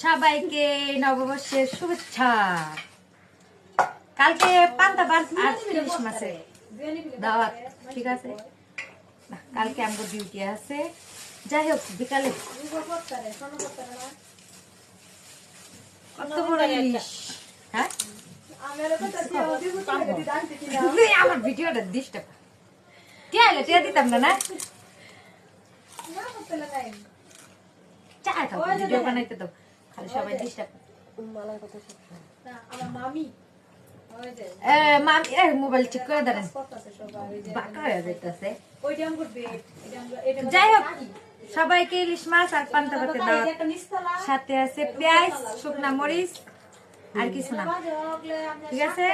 সবাইকে নববর্ষের শুভেচ্ছা। কালকে পান্তা ভাত আর ইলিশ মাছের দাওয়াত, ঠিক আছে? কালকে আমাদের ডিউটি আছে। যাই হোক, বিকালে কত বড় ইলিশ। হ্যাঁ, আমার ভিডিওটা ডিস্টার্ব কে আইলে টিয়া দিতাম না। ভিডিও বানাইতে তো খালি সবাই ডিস্টার্ব। মোবাইল ঠিক করে দেন, বাঁকা হয়ে যাইতেছে। যাই হোক, সবাইকে ইলিশ মাছ আর পান্তা ভাতের দাওয়াত, সাথে আছে পেঁয়াজ, শুকনা মরিচ আর কিছু না, ঠিক আছে?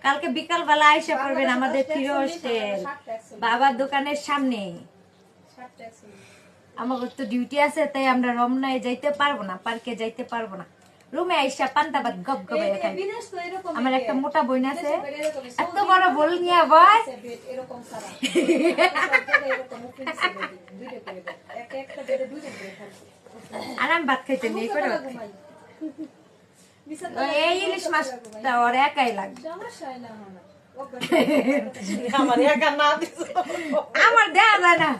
কালকে বিকাল বেলা আইসা পড়বেন আমাদের প্রিয় হোস্টেল বাবার দোকানের সামনে। আমাদের তো ডিউটি আছে, তাই আমরা রমনায় যাইতে পারবো না, পার্কে যাইতে পারবো না। রুমে আইসা পান্তা ভাত গপ গপ খাই। আমার একটা মোটা বোন আছে, এত বড় বোল নিয়ে বয় আর আমি ভাত খাইতে নেই করে এই ইলিশ মাছটা ওর একাই লাগবে। আমার দেখা যায় না।